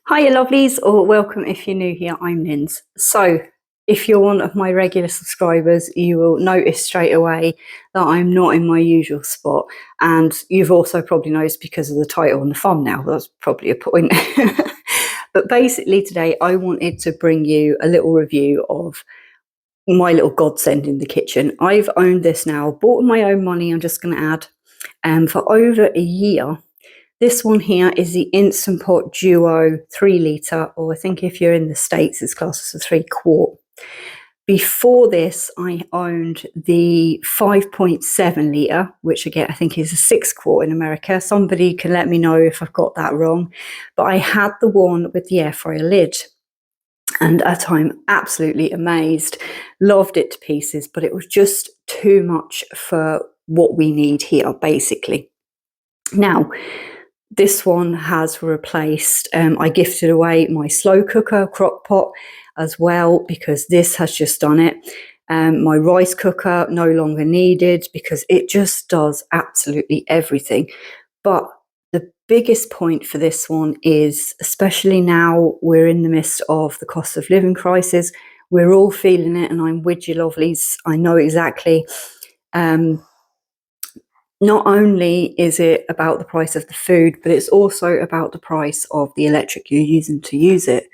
Hiya lovelies, or welcome if you're new here, I'm Linz. So if you're one of my regular subscribers, you will notice straight away that I'm not in my usual spot. And you've also probably noticed because of the title and the thumbnail, that's probably a point. But basically today I wanted to bring you a little review of my little godsend in the kitchen. I've owned this now, bought my own money, I'm just going to add, for over a year. This one here is the Instant Pot Duo 3 litre, or I think if you're in the States, it's classed as a 3-quart. Before this, I owned the 5.7 litre, which again, I think is a 6-quart in America. Somebody can let me know if I've got that wrong. But I had the one with the air fryer lid. And at I'm absolutely amazed, loved it to pieces, but it was just too much for what we need here, basically. Now, this one has replaced, I gifted away my slow cooker crock pot as well because this has just done it. My rice cooker no longer needed because it just does absolutely everything. But the biggest point for this one is, especially now we're in the midst of the cost of living crisis, we're all feeling it, and I'm with you lovelies, I know exactly. Not only is it about the price of the food, but it's also about the price of the electric you're using to use it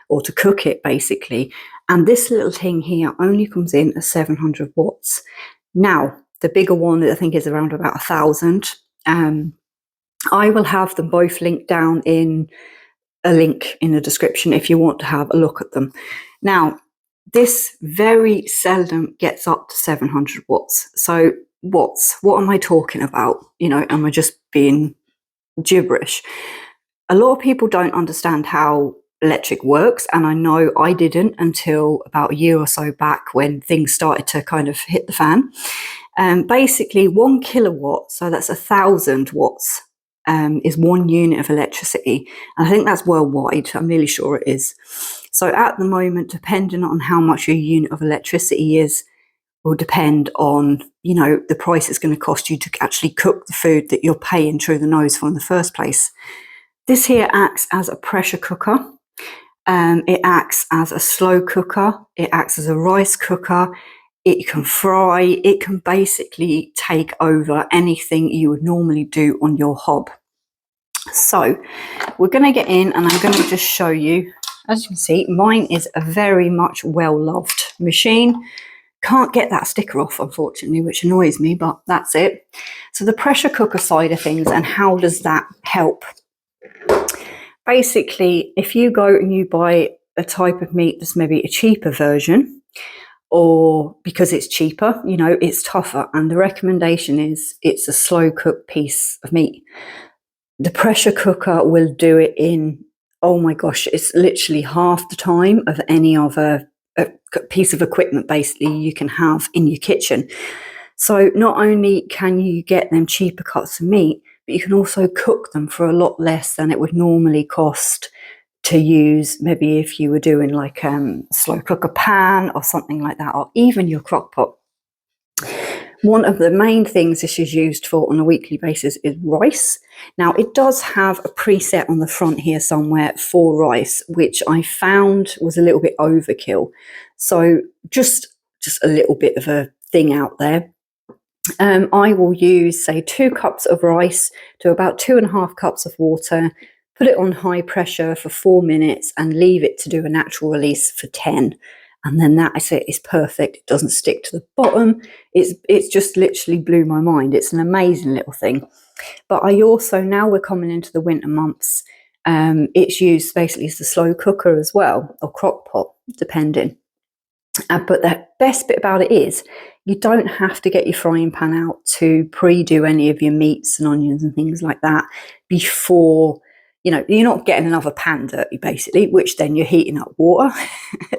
or to cook it, basically. And this little thing here only comes in at 700 watts. Now, the bigger one I think is around about 1,000. I will have them both linked down in a link in the description if you want to have a look at them. Now, this very seldom gets up to 700 watts. So watts, what am I talking about? You know, am I just being gibberish? A lot of people don't understand how electric works, and I know I didn't until about a year or so back when things started to kind of hit the fan. Basically 1 kilowatt, so that's 1,000 watts, is 1 unit of electricity. And I think that's worldwide, I'm nearly sure it is. So at the moment, depending on how much your unit of electricity is, will depend on, you know, the price it's going to cost you to actually cook the food that you're paying through the nose for in the first place. This here acts as a pressure cooker. It acts as a slow cooker. It acts as a rice cooker. It can fry. It can basically take over anything you would normally do on your hob. So we're going to get in and I'm going to just show you. As you can see, mine is a very much well-loved machine. Can't get that sticker off, unfortunately, which annoys me, but that's it. So the pressure cooker side of things, and how does that help? Basically, if you go and you buy a type of meat that's maybe a cheaper version, or because it's cheaper, you know, it's tougher, and the recommendation is it's a slow cooked piece of meat. The pressure cooker will do it in, oh my gosh, it's literally half the time of any other a piece of equipment basically you can have in your kitchen. So not only can you get them cheaper cuts of meat, but you can also cook them for a lot less than it would normally cost to use, maybe if you were doing like slow cooker pan or something like that, or even your crock pot. One of the main things this is used for on a weekly basis is rice. Now, it does have a preset on the front here somewhere for rice, which I found was a little bit overkill. So just a little bit of a thing out there. I will use, say, 2 cups of rice to about 2.5 cups of water, put it on high pressure for 4 minutes and leave it to do a natural release for 10. And then that, I say, is perfect. It doesn't stick to the bottom. It's just literally blew my mind. It's an amazing little thing. But I also, now we're coming into the winter months, it's used basically as a slow cooker as well, or crock pot, depending. But the best bit about it is you don't have to get your frying pan out to pre-do any of your meats and onions and things like that before. You know, you're not getting another pan dirty, basically, which then you're heating up water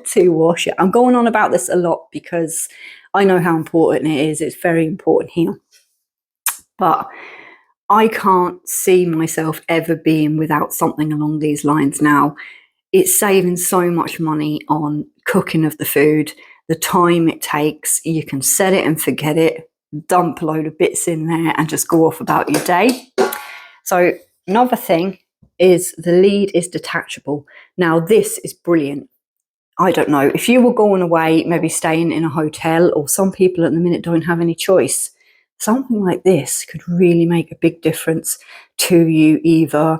to wash it. I'm going on about this a lot because I know how important it is. It's very important here. But I can't see myself ever being without something along these lines now. It's saving so much money on cooking of the food, the time it takes. You can set it and forget it, dump a load of bits in there and just go off about your day. So another thing is the lead is detachable. Now this is brilliant. I don't know, if you were going away, maybe staying in a hotel, or some people at the minute don't have any choice, something like this could really make a big difference to you either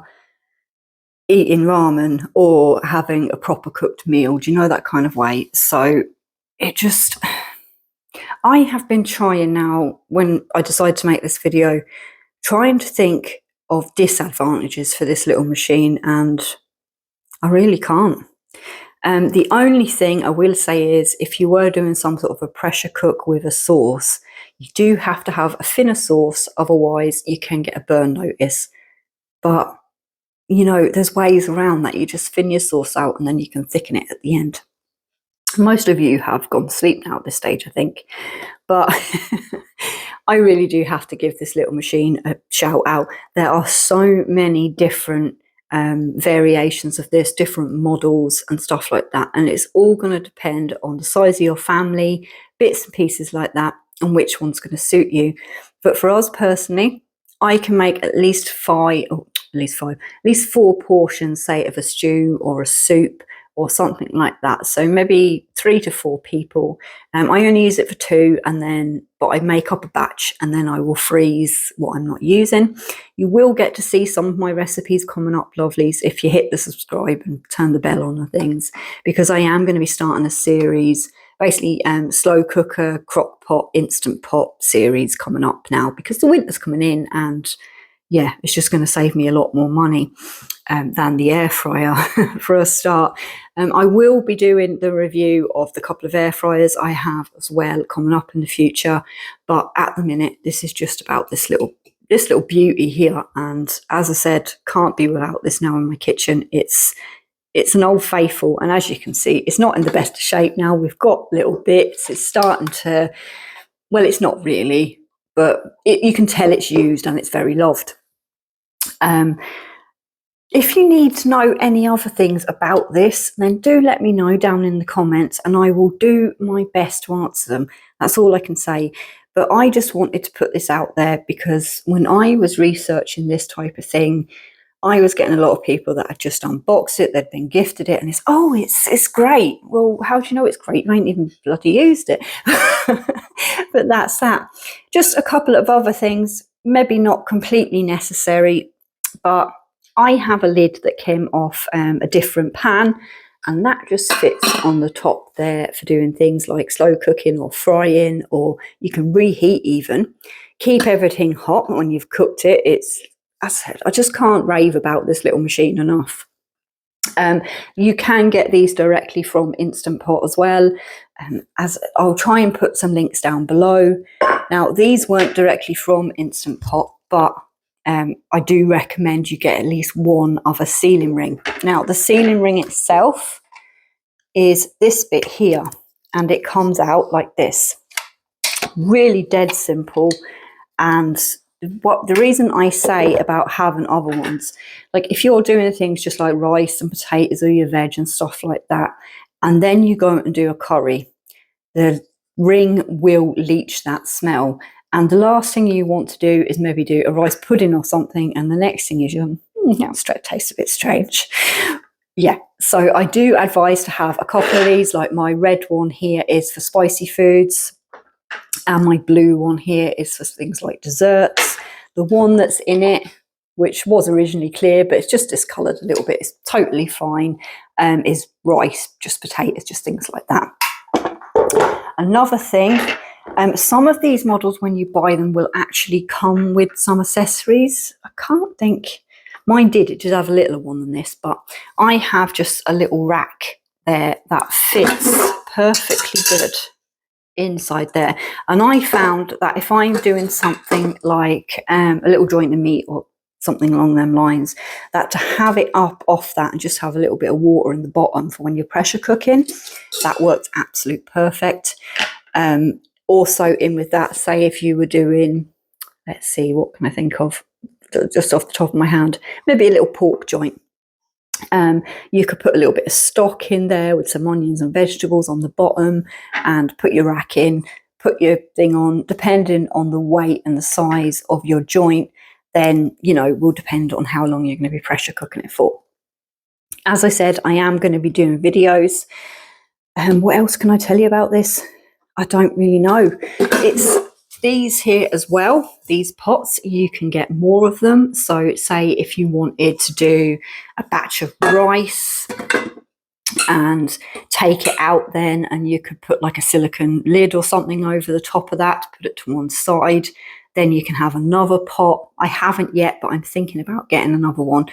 eating ramen or having a proper cooked meal, do you know, that kind of way. So it just, I have been trying now, when I decided to make this video, trying to think of disadvantages for this little machine, and I really can't. The only thing I will say is, if you were doing some sort of a pressure cook with a sauce, you do have to have a thinner sauce, otherwise you can get a burn notice. But, you know, there's ways around that. You just thin your sauce out and then you can thicken it at the end. Most of you have gone to sleep now at this stage, I think. But I really do have to give this little machine a shout out. There are so many different variations of this, different models and stuff like that, and it's all going to depend on the size of your family, bits and pieces like that, and which one's going to suit you. But for us personally, I can make at least four portions, say, of a stew or a soup or something like that. So maybe 3 to 4 people. I only use it for 2, but I make up a batch and then I will freeze what I'm not using. You will get to see some of my recipes coming up, lovelies, if you hit the subscribe and turn the bell on and things, because I am going to be starting a series, basically slow cooker, crock pot, instant pot series coming up now, because the winter's coming in, and yeah, it's just going to save me a lot more money than the air fryer for a start. I will be doing the review of the couple of air fryers I have as well coming up in the future, but at the minute this is just about this little beauty here. And as I said, can't be without this now in my kitchen. It's an old faithful, and as you can see, it's not in the best of shape now. We've got little bits. It's starting to, well, it's not really, but you can tell it's used and it's very loved. If you need to know any other things about this, then do let me know down in the comments and I will do my best to answer them. That's all I can say. But I just wanted to put this out there because when I was researching this type of thing, I was getting a lot of people that had just unboxed it, they'd been gifted it, and it's great. Well, how do you know it's great? You ain't even bloody used it. But that's that. Just a couple of other things, maybe not completely necessary, but I have a lid that came off a different pan, and that just fits on the top there for doing things like slow cooking or frying, or you can reheat even. Keep everything hot when you've cooked it. I just can't rave about this little machine enough. You can get these directly from Instant Pot as well. As I'll try and put some links down below. Now, these weren't directly from Instant Pot, but I do recommend you get at least one other sealing ring. Now, the sealing ring itself is this bit here, and it comes out like this. Really dead simple. And the reason I say about having other ones, like if you're doing things just like rice and potatoes or your veg and stuff like that, and then you go and do a curry, the ring will leach that smell. And the last thing you want to do is maybe do a rice pudding or something, and the next thing is that tastes a bit strange. Yeah, so I do advise to have a couple of these. Like my red one here is for spicy foods, and my blue one here is for things like desserts. The one that's in it, which was originally clear, but it's just discoloured a little bit, it's totally fine, is rice, just potatoes, just things like that. Another thing, some of these models, when you buy them, will actually come with some accessories. I can't think, mine did, it did have a littler one than this, but I have just a little rack there that fits perfectly good inside there. And I found that if I'm doing something like a little joint of meat or something along them lines, that to have it up off that and just have a little bit of water in the bottom for when you're pressure cooking, that works absolute perfect. Also in with that, say if you were doing, let's see, what can I think of just off the top of my hand, maybe a little pork joint. You could put a little bit of stock in there with some onions and vegetables on the bottom and put your rack in, put your thing on, depending on the weight and the size of your joint. then, you know, will depend on how long you're going to be pressure cooking it for. As I said, I am going to be doing videos. What else can I tell you about this? I don't really know. It's these here as well, these pots, you can get more of them. So say if you wanted to do a batch of rice and take it out then, and you could put like a silicone lid or something over the top of that, put it to one side, then you can have another pot. I haven't yet, but I'm thinking about getting another one.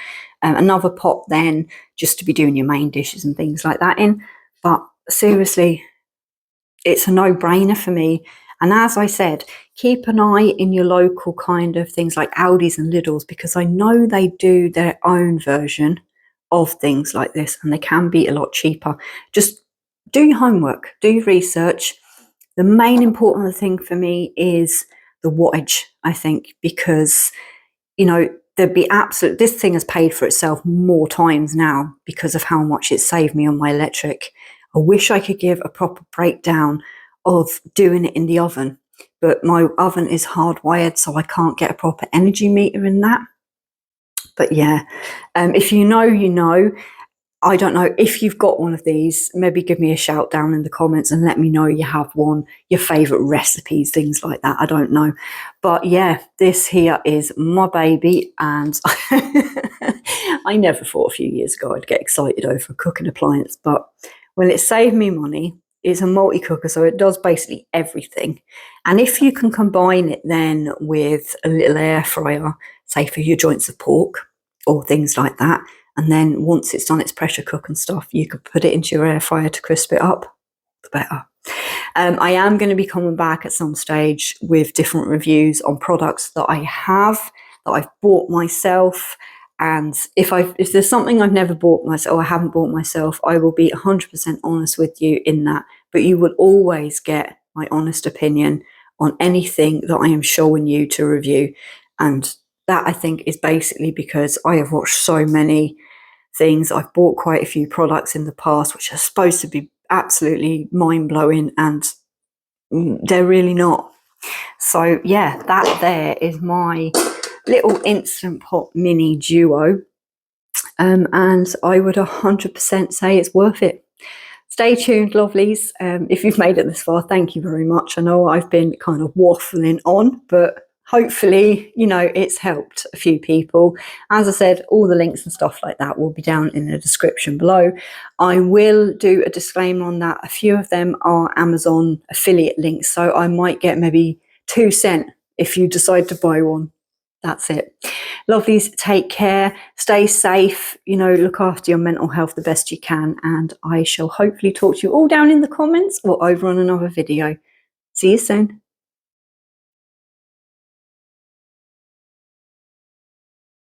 Another pot then, just to be doing your main dishes and things like that in. But seriously, it's a no-brainer for me. And as I said, keep an eye in your local kind of things like Aldi's and Lidl's, because I know they do their own version of things like this, and they can be a lot cheaper. Just do your homework, do your research. The main important thing for me is the wattage, I think, because, you know, there'd be this thing has paid for itself more times now because of how much it saved me on my electric. I wish I could give a proper breakdown of doing it in the oven, but my oven is hardwired, so I can't get a proper energy meter in that. But yeah, if you know, you know. I don't know if you've got one of these, maybe give me a shout down in the comments and let me know you have one, your favourite recipes, things like that. I don't know. But yeah, this here is my baby, and I never thought a few years ago I'd get excited over a cooking appliance, but well, it saved me money. It's a multi-cooker, so it does basically everything. And if you can combine it then with a little air fryer, say for your joints of pork or things like that, and then once it's done its pressure cook and stuff, you could put it into your air fryer to crisp it up, the better. I am going to be coming back at some stage with different reviews on products that I have, that I've bought myself. And if there's something I've never bought myself, or I haven't bought myself, I will be 100% honest with you in that. But you will always get my honest opinion on anything that I am showing you to review. And that, I think, is basically because I have watched so many things. I've bought quite a few products in the past which are supposed to be absolutely mind-blowing, and they're really not. So yeah, that there is my little Instant Pot mini duo, and I would 100% say it's worth it. Stay tuned, lovelies. If you've made it this far, thank you very much. I know I've been kind of waffling on, but hopefully, you know, it's helped a few people. As I said, all the links and stuff like that will be down in the description below. I will do a disclaimer on that. A few of them are Amazon affiliate links, so I might get maybe 2 cents if you decide to buy one. That's it. Lovelies, take care, stay safe, you know, look after your mental health the best you can, and I shall hopefully talk to you all down in the comments or over on another video. See you soon.